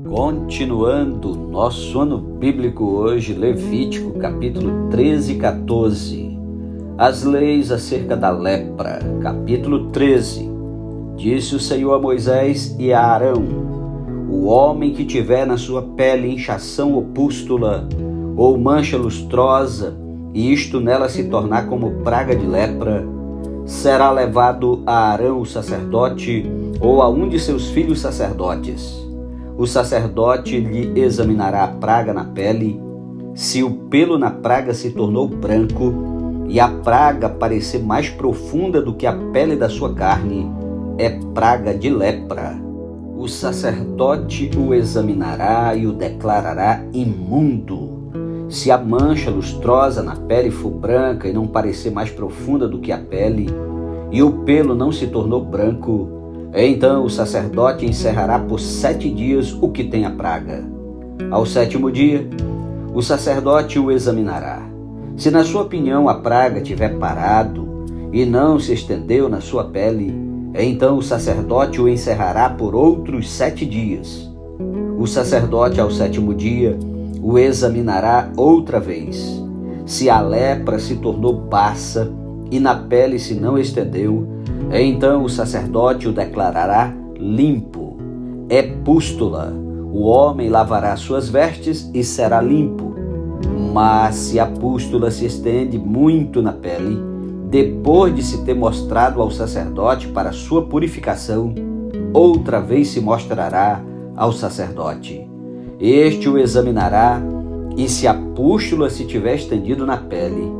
Continuando nosso ano bíblico hoje, Levítico capítulo 13 e 14. As leis acerca da lepra, capítulo 13. Disse o Senhor a Moisés e a Arão: o homem que tiver na sua pele inchação ou pústula, ou mancha lustrosa, e isto nela se tornar como praga de lepra, será levado a Arão o sacerdote, ou a um de seus filhos sacerdotes. O sacerdote lhe examinará a praga na pele. Se o pelo na praga se tornou branco, e a praga parecer mais profunda do que a pele da sua carne, é praga de lepra. O sacerdote o examinará e o declarará imundo. Se a mancha lustrosa na pele for branca e não parecer mais profunda do que a pele, e o pelo não se tornou branco, então o sacerdote encerrará por 7 dias o que tem a praga. Ao 7º dia, o sacerdote o examinará. Se na sua opinião a praga tiver parado e não se estendeu na sua pele, então o sacerdote o encerrará por outros 7 dias. O sacerdote ao 7º dia o examinará outra vez. Se a lepra se tornou baça e na pele se não estendeu, então o sacerdote o declarará limpo. É pústula. O homem lavará suas vestes e será limpo. Mas se a pústula se estende muito na pele, depois de se ter mostrado ao sacerdote para sua purificação, outra vez se mostrará ao sacerdote. Este o examinará, e se a pústula se tiver estendido na pele,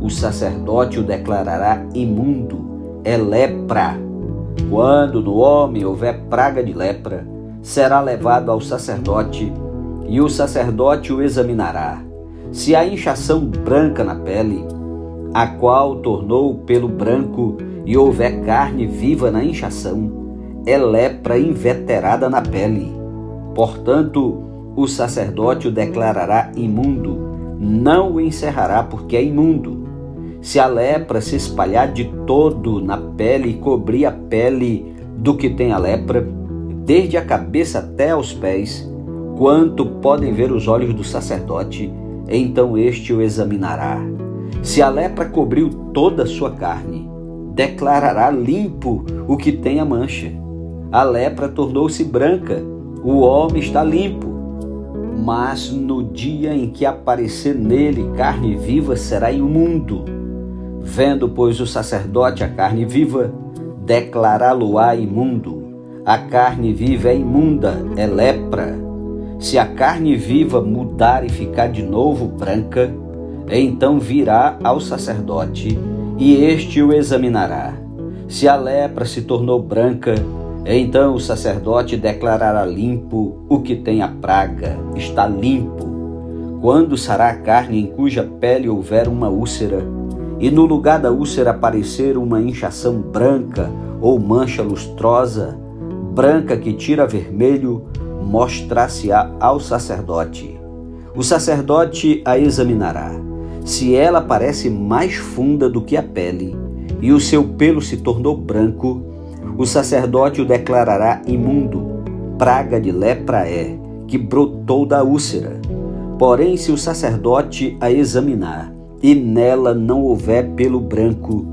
o sacerdote o declarará imundo. É lepra. Quando no homem houver praga de lepra, será levado ao sacerdote, e o sacerdote o examinará. Se há inchação branca na pele, a qual tornou o pelo branco, e houver carne viva na inchação, é lepra inveterada na pele. Portanto, o sacerdote o declarará imundo, não o encerrará porque é imundo. Se a lepra se espalhar de todo na pele e cobrir a pele do que tem a lepra, desde a cabeça até aos pés, quanto podem ver os olhos do sacerdote, então este o examinará. Se a lepra cobriu toda a sua carne, declarará limpo o que tem a mancha. A lepra tornou-se branca, o homem está limpo. Mas no dia em que aparecer nele carne viva, será imundo. Vendo, pois, o sacerdote a carne viva, declará-lo-á imundo. A carne viva é imunda, é lepra. Se a carne viva mudar e ficar de novo branca, então virá ao sacerdote, e este o examinará. Se a lepra se tornou branca, então o sacerdote declarará limpo o que tem a praga, está limpo. Quando sará a carne em cuja pele houver uma úlcera, e no lugar da úlcera aparecer uma inchação branca ou mancha lustrosa, branca que tira vermelho, mostrar-se-á ao sacerdote. O sacerdote a examinará. Se ela parece mais funda do que a pele, e o seu pelo se tornou branco, o sacerdote o declarará imundo. Praga de lepra é, que brotou da úlcera. Porém, se o sacerdote a examinar, e nela não houver pelo branco,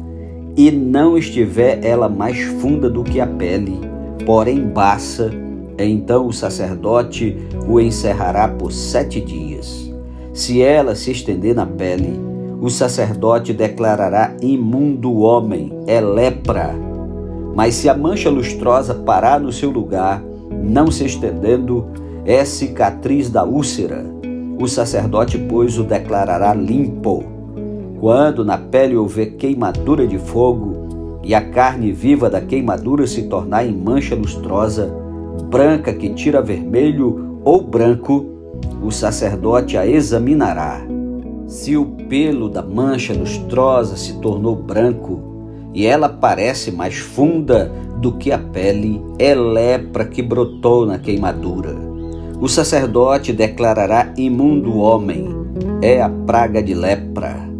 e não estiver ela mais funda do que a pele, porém baça, então o sacerdote o encerrará por 7 dias. Se ela se estender na pele, o sacerdote declarará imundo o homem, é lepra. Mas se a mancha lustrosa parar no seu lugar, não se estendendo, é cicatriz da úlcera. O sacerdote, pois, o declarará limpo. Quando na pele houver queimadura de fogo, e a carne viva da queimadura se tornar em mancha lustrosa, branca que tira vermelho ou branco, o sacerdote a examinará. Se o pelo da mancha lustrosa se tornou branco, e ela parece mais funda do que a pele, é lepra que brotou na queimadura. O sacerdote declarará imundo o homem, é a praga de lepra.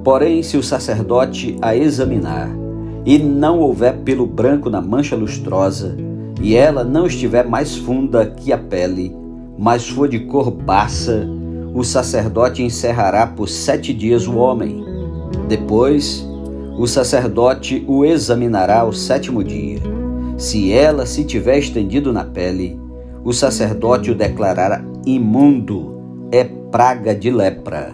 Porém, se o sacerdote a examinar, e não houver pelo branco na mancha lustrosa, e ela não estiver mais funda que a pele, mas for de cor baça, o sacerdote encerrará por 7 dias o homem. Depois, o sacerdote o examinará ao 7º dia. Se ela se tiver estendido na pele, o sacerdote o declarará imundo, é praga de lepra.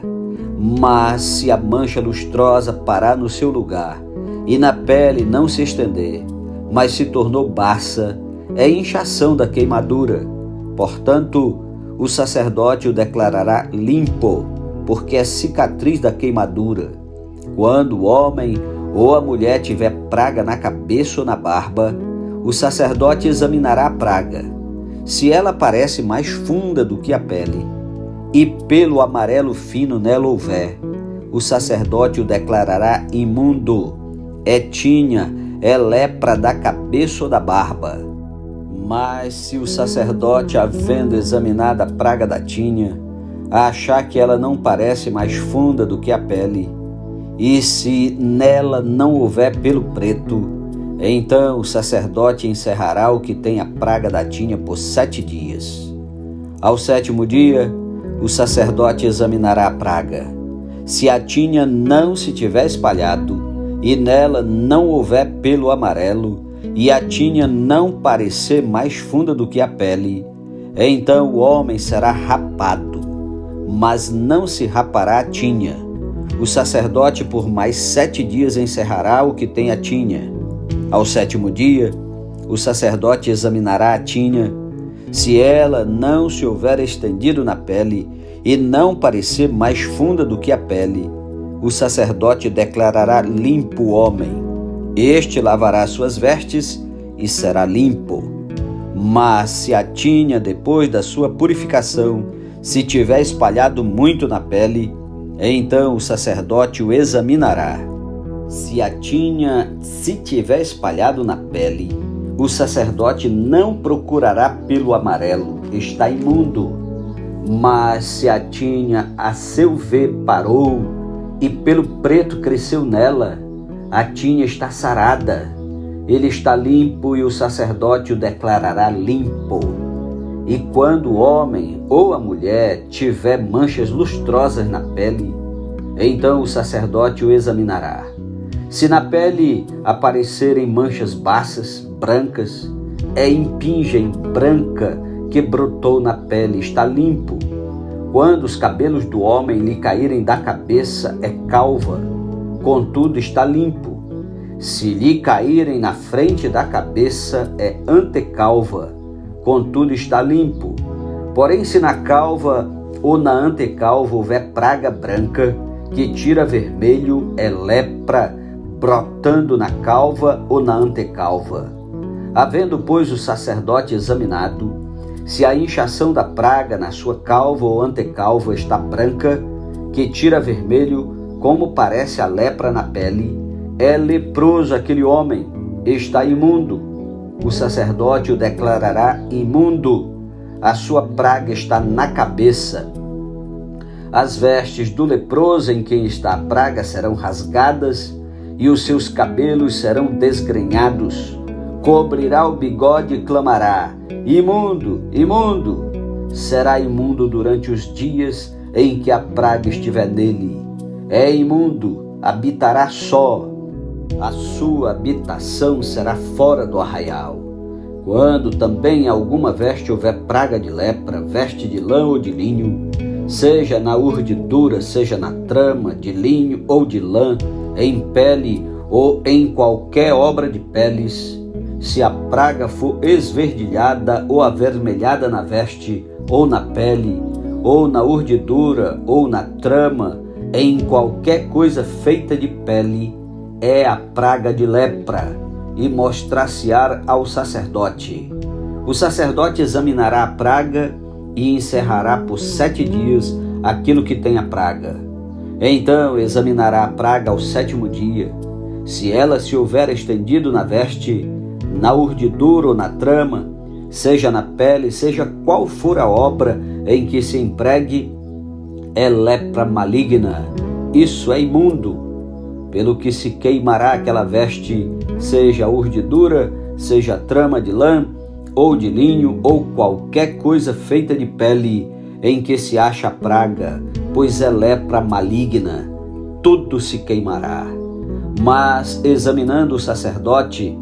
Mas se a mancha lustrosa parar no seu lugar e na pele não se estender, mas se tornou baça, é inchação da queimadura. Portanto, o sacerdote o declarará limpo, porque é cicatriz da queimadura. Quando o homem ou a mulher tiver praga na cabeça ou na barba, o sacerdote examinará a praga. Se ela parece mais funda do que a pele, e pelo amarelo fino nela houver, o sacerdote o declarará imundo, é tinha, é lepra da cabeça ou da barba. Mas se o sacerdote, havendo examinado a praga da tinha, achar que ela não parece mais funda do que a pele, e se nela não houver pelo preto, então o sacerdote encerrará o que tem a praga da tinha por 7 dias. Ao 7º dia, o sacerdote examinará a praga. Se a tinha não se tiver espalhado, e nela não houver pelo amarelo, e a tinha não parecer mais funda do que a pele, então o homem será rapado, mas não se rapará a tinha. O sacerdote por mais 7 dias encerrará o que tem a tinha. Ao 7º dia, o sacerdote examinará a tinha. Se ela não se houver estendido na pele e não parecer mais funda do que a pele, o sacerdote declarará limpo o homem. Este lavará suas vestes e será limpo. Mas se a tinha, depois da sua purificação, se tiver espalhado muito na pele, então o sacerdote o examinará. Se a tinha se tiver espalhado na pele, o sacerdote não procurará pelo amarelo, está imundo. Mas se a tinha a seu ver parou e pelo preto cresceu nela, a tinha está sarada, ele está limpo e o sacerdote o declarará limpo. E quando o homem ou a mulher tiver manchas lustrosas na pele, então o sacerdote o examinará. Se na pele aparecerem manchas baças, brancas, é impingem branca que brotou na pele, está limpo. Quando os cabelos do homem lhe caírem da cabeça, é calva, contudo está limpo. Se lhe caírem na frente da cabeça, é antecalva, contudo está limpo. Porém, se na calva ou na antecalva houver praga branca, que tira vermelho, é lepra, brotando na calva ou na antecalva. Havendo, pois, o sacerdote examinado, se a inchação da praga na sua calva ou antecalva está branca, que tira vermelho, como parece a lepra na pele, é leproso aquele homem, está imundo. O sacerdote o declarará imundo, a sua praga está na cabeça. As vestes do leproso em quem está a praga serão rasgadas, e os seus cabelos serão desgrenhados. Cobrirá o bigode e clamará: imundo, imundo! Será imundo durante os dias em que a praga estiver nele. É imundo, habitará só. A sua habitação será fora do arraial. Quando também alguma veste houver praga de lepra, veste de lã ou de linho, seja na urdidura, seja na trama, de linho ou de lã, em pele ou em qualquer obra de peles, se a praga for esverdilhada ou avermelhada na veste, ou na pele, ou na urdidura, ou na trama, em qualquer coisa feita de pele, é a praga de lepra, e mostrar-se-á ao sacerdote. O sacerdote examinará a praga e encerrará por 7 dias aquilo que tem a praga. Então examinará a praga ao 7º dia. Se ela se houver estendido na veste, na urdidura ou na trama, seja na pele, seja qual for a obra em que se empregue, é lepra maligna, isso é imundo. Pelo que se queimará aquela veste, seja a urdidura, seja a trama de lã, ou de linho, ou qualquer coisa feita de pele, em que se acha praga, pois é lepra maligna, tudo se queimará. Mas, examinando o sacerdote,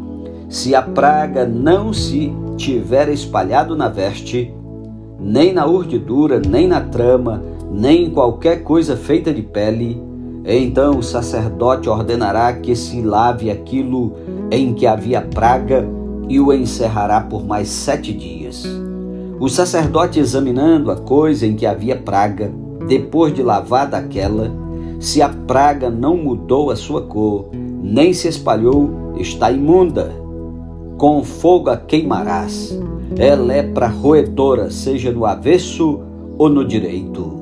se a praga não se tiver espalhado na veste, nem na urdidura, nem na trama, nem em qualquer coisa feita de pele, então o sacerdote ordenará que se lave aquilo em que havia praga e o encerrará por mais 7 dias. O sacerdote, examinando a coisa em que havia praga, depois de lavada aquela, se a praga não mudou a sua cor, nem se espalhou, está imunda. Com fogo a queimarás. É lepra roedora, seja no avesso ou no direito.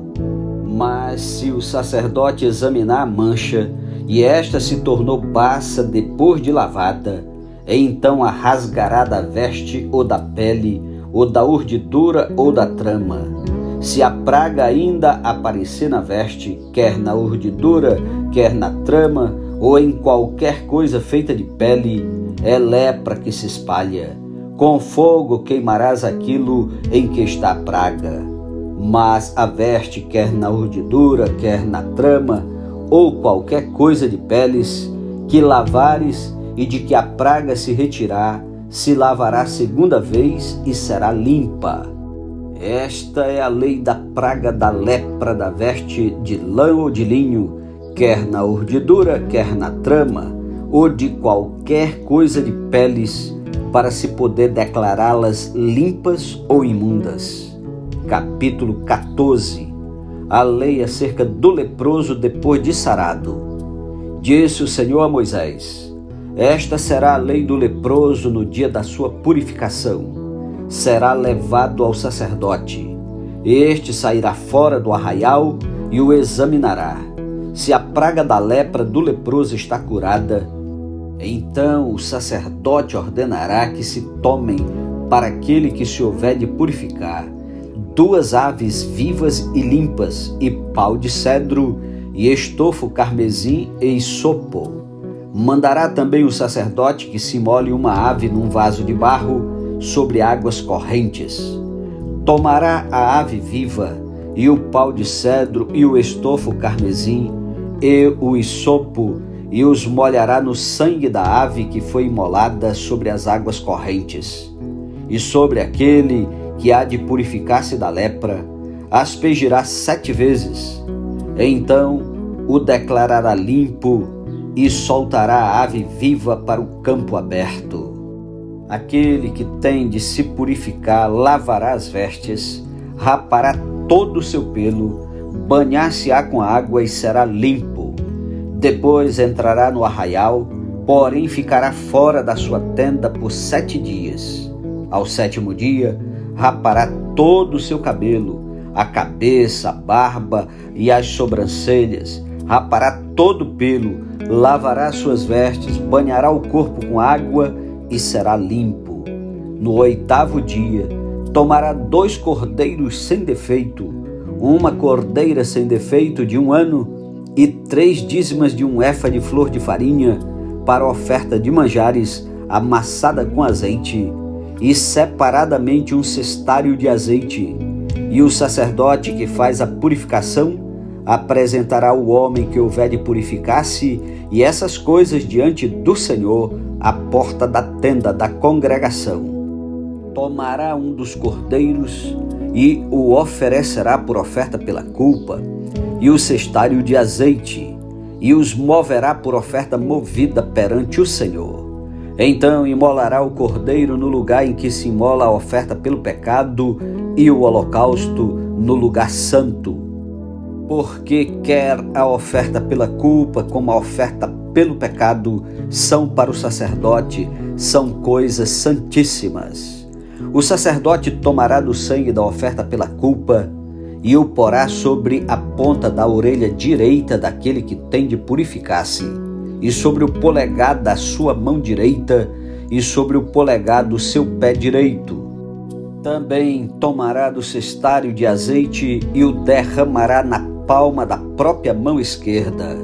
Mas se o sacerdote examinar a mancha, e esta se tornou baça depois de lavada, então a rasgará da veste ou da pele, ou da urdidura ou da trama. Se a praga ainda aparecer na veste, quer na urdidura, quer na trama, ou em qualquer coisa feita de pele, é lepra que se espalha. Com fogo queimarás aquilo em que está a praga. Mas a veste, quer na urdidura, quer na trama, ou qualquer coisa de peles, que lavares e de que a praga se retirar, se lavará 2ª vez e será limpa. Esta é a lei da praga da lepra da veste de lã ou de linho, quer na urdidura, quer na trama, ou de qualquer coisa de peles, para se poder declará-las limpas ou imundas. Capítulo 14. A lei acerca do leproso depois de sarado. Disse o Senhor a Moisés: esta será a lei do leproso no dia da sua purificação. Será levado ao sacerdote. Este sairá fora do arraial e o examinará. Se a praga da lepra do leproso está curada, então o sacerdote ordenará que se tomem para aquele que se houver de purificar 2 aves vivas e limpas, e pau de cedro, e estofo carmesim e isopo. Mandará também o sacerdote que se molhe uma ave num vaso de barro sobre águas correntes. Tomará a ave viva, e o pau de cedro, e o estofo carmesim, e o isopo, e os molhará no sangue da ave que foi imolada sobre as águas correntes. E sobre aquele que há de purificar-se da lepra, aspergirá 7 vezes. Então o declarará limpo e soltará a ave viva para o campo aberto. Aquele que tem de se purificar lavará as vestes, rapará todo o seu pelo, banhar-se-á com água e será limpo. Depois entrará no arraial, porém ficará fora da sua tenda por 7 dias. Ao 7º dia, rapará todo o seu cabelo, a cabeça, a barba e as sobrancelhas, rapará todo o pelo, lavará suas vestes, banhará o corpo com água e será limpo. No 8º dia, tomará 2 cordeiros sem defeito, uma cordeira sem defeito de 1 ano e 3 dízimas de 1 efa de flor de farinha para oferta de manjares amassada com azeite, e separadamente 1 cestário de azeite. E o sacerdote que faz a purificação apresentará o homem que houver de purificar-se e essas coisas diante do Senhor à porta da tenda da congregação. Tomará 1 dos cordeiros e o oferecerá por oferta pela culpa, e o cestário de azeite, e os moverá por oferta movida perante o Senhor. Então imolará o cordeiro no lugar em que se imola a oferta pelo pecado, e o holocausto no lugar santo. Porque quer a oferta pela culpa como a oferta pelo pecado são para o sacerdote, são coisas santíssimas. O sacerdote tomará do sangue da oferta pela culpa e o porá sobre a ponta da orelha direita daquele que tem de purificar-se, e sobre o polegar da sua mão direita, e sobre o polegar do seu pé direito. Também tomará do cestário de azeite e o derramará na palma da própria mão esquerda.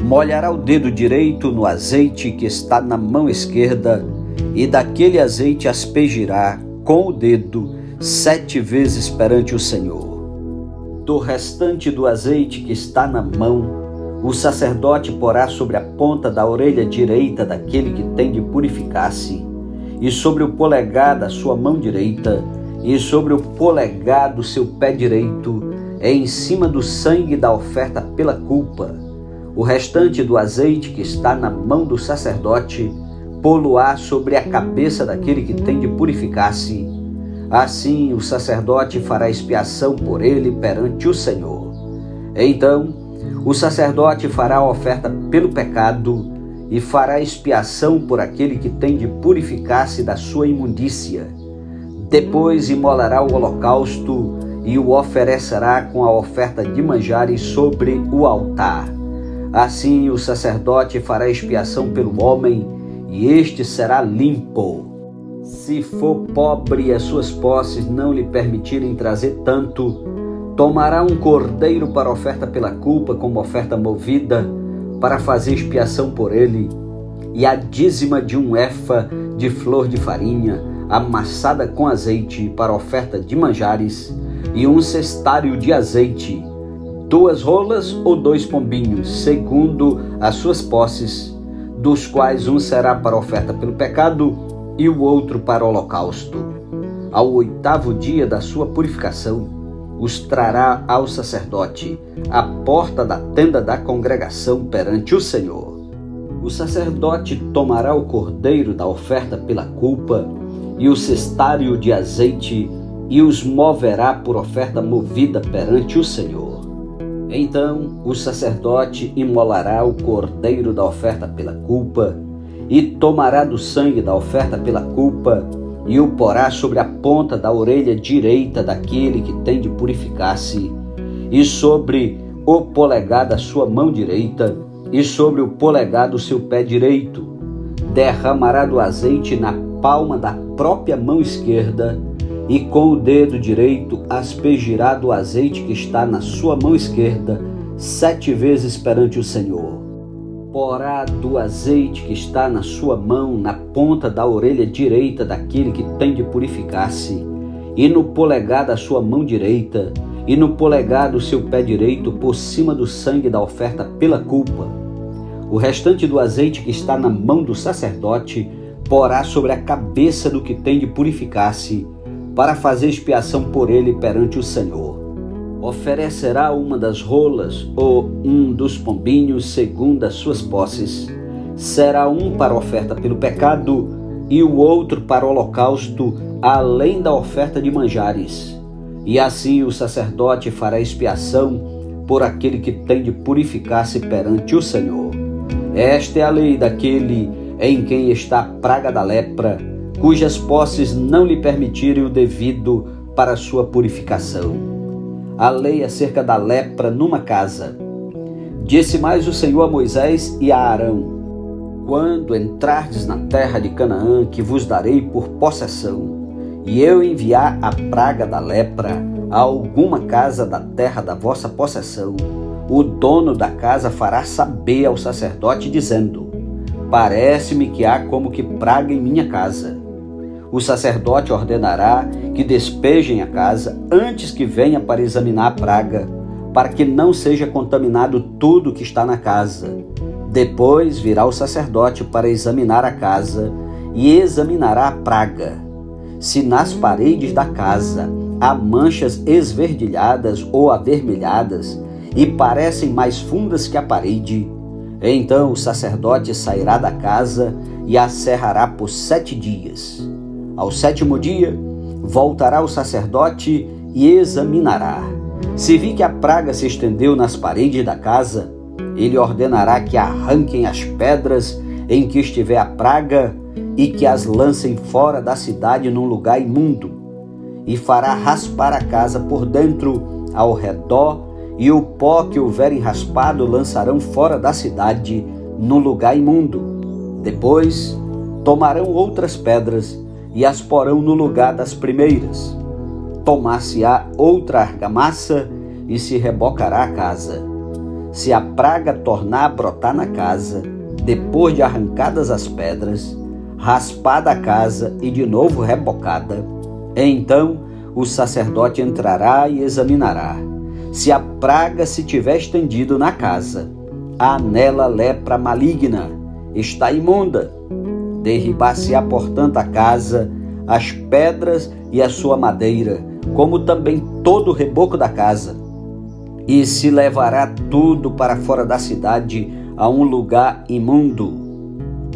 Molhará o dedo direito no azeite que está na mão esquerda, e daquele azeite aspergirá com o dedo 7 vezes perante o Senhor. Do restante do azeite que está na mão, o sacerdote porá sobre a ponta da orelha direita daquele que tem de purificar-se, e sobre o polegar da sua mão direita, e sobre o polegar do seu pé direito, em cima do sangue da oferta pela culpa. O restante do azeite que está na mão do sacerdote, pô-lo-á sobre a cabeça daquele que tem de purificar-se. Assim o sacerdote fará expiação por ele perante o Senhor. Então o sacerdote fará a oferta pelo pecado e fará expiação por aquele que tem de purificar-se da sua imundícia. Depois imolará o holocausto e o oferecerá com a oferta de manjares sobre o altar. Assim o sacerdote fará expiação pelo homem, e este será limpo. Se for pobre e as suas posses não lhe permitirem trazer tanto, tomará um cordeiro para oferta pela culpa como oferta movida, para fazer expiação por ele, e a dízima de um efa de flor de farinha, amassada com azeite para oferta de manjares, e um cestário de azeite, 2 rolas ou 2 pombinhos, segundo as suas posses, dos quais um será para oferta pelo pecado e o outro para o holocausto. Ao 8º dia da sua purificação, os trará ao sacerdote à porta da tenda da congregação perante o Senhor. O sacerdote tomará o cordeiro da oferta pela culpa e o cestário de azeite e os moverá por oferta movida perante o Senhor. Então o sacerdote imolará o cordeiro da oferta pela culpa e tomará do sangue da oferta pela culpa e o porá sobre a ponta da orelha direita daquele que tem de purificar-se, e sobre o polegar da sua mão direita, e sobre o polegar do seu pé direito. Derramará do azeite na palma da própria mão esquerda, e com o dedo direito aspergirá do azeite que está na sua mão esquerda 7 vezes perante o Senhor. Porá do azeite que está na sua mão na ponta da orelha direita daquele que tem de purificar-se, e no polegar da sua mão direita, e no polegar do seu pé direito por cima do sangue da oferta pela culpa. O restante do azeite que está na mão do sacerdote porá sobre a cabeça do que tem de purificar-se, para fazer expiação por ele perante o Senhor. Oferecerá uma das rolas ou um dos pombinhos segundo as suas posses. Será um para oferta pelo pecado e o outro para o holocausto, além da oferta de manjares. E assim o sacerdote fará expiação por aquele que tem de purificar-se perante o Senhor. Esta é a lei daquele em quem está a praga da lepra, cujas posses não lhe permitirem o devido para sua purificação. A lei acerca da lepra numa casa. Disse mais o Senhor a Moisés e a Arão: quando entrardes na terra de Canaã, que vos darei por possessão, e eu enviar a praga da lepra a alguma casa da terra da vossa possessão, o dono da casa fará saber ao sacerdote, dizendo: parece-me que há como que praga em minha casa. O sacerdote ordenará que despejem a casa antes que venha para examinar a praga, para que não seja contaminado tudo que está na casa. Depois virá o sacerdote para examinar a casa e examinará a praga. Se nas paredes da casa há manchas esverdilhadas ou avermelhadas e parecem mais fundas que a parede, então o sacerdote sairá da casa e a cerrará por 7 dias. Ao 7º dia, voltará o sacerdote e examinará. Se vir que a praga se estendeu nas paredes da casa, ele ordenará que arranquem as pedras em que estiver a praga e que as lancem fora da cidade num lugar imundo. E fará raspar a casa por dentro, ao redor, e o pó que houverem raspado lançarão fora da cidade num lugar imundo. Depois, tomarão outras pedras e as porão no lugar das primeiras. Tomar-se-á outra argamassa e se rebocará a casa. Se a praga tornar a brotar na casa, depois de arrancadas as pedras, raspada a casa e de novo rebocada, Então o sacerdote entrará e examinará. Se a praga se tiver estendido na casa, há nela lepra maligna, está imunda. Derribar-se-á, portanto, a casa, as pedras e a sua madeira, como também todo o reboco da casa. E se levará tudo para fora da cidade, a um lugar imundo.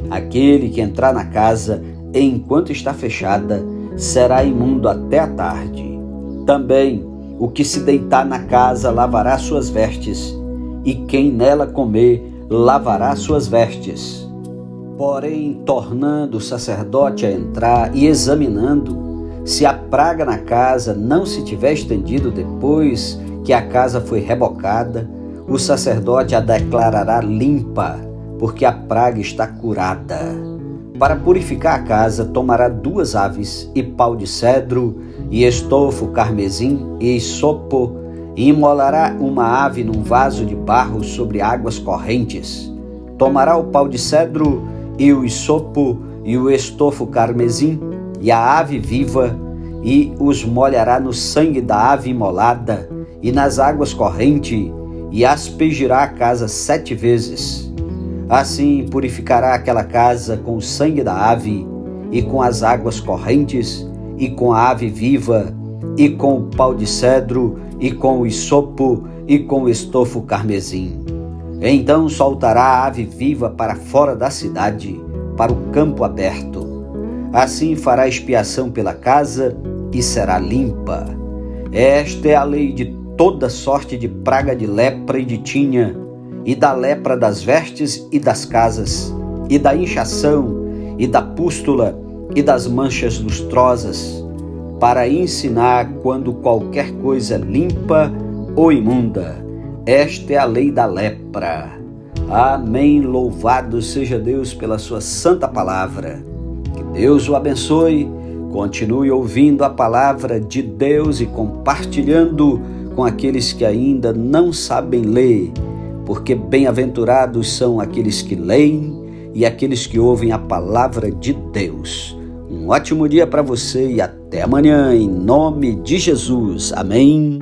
Aquele que entrar na casa, enquanto está fechada, será imundo até a tarde. Também o que se deitar na casa lavará suas vestes, e quem nela comer lavará suas vestes. Porém, tornando o sacerdote a entrar e examinando, se a praga na casa não se tiver estendido depois que a casa foi rebocada, o sacerdote a declarará limpa, porque a praga está curada. Para purificar a casa, tomará 2 aves e pau de cedro, e estofo, carmesim e isopo, e imolará uma ave num vaso de barro sobre águas correntes. Tomará o pau de cedro e o isopo e o estofo carmesim e a ave viva, e os molhará no sangue da ave imolada e nas águas correntes, e aspergirá a casa 7 vezes. Assim purificará aquela casa com o sangue da ave, e com as águas correntes, e com a ave viva, e com o pau de cedro, e com o isopo, e com o estofo carmesim. Então soltará a ave viva para fora da cidade, para o campo aberto. Assim fará expiação pela casa e será limpa. Esta é a lei de toda sorte de praga de lepra e de tinha, e da lepra das vestes e das casas, e da inchação, e da pústula, e das manchas lustrosas, para ensinar quando qualquer coisa é limpa ou imunda. Esta é a lei da lepra. Amém. Louvado seja Deus pela sua santa palavra. Que Deus o abençoe. Continue ouvindo a palavra de Deus e compartilhando com aqueles que ainda não sabem ler, porque bem-aventurados são aqueles que leem e aqueles que ouvem a palavra de Deus. Um ótimo dia para você e até amanhã, em nome de Jesus. Amém.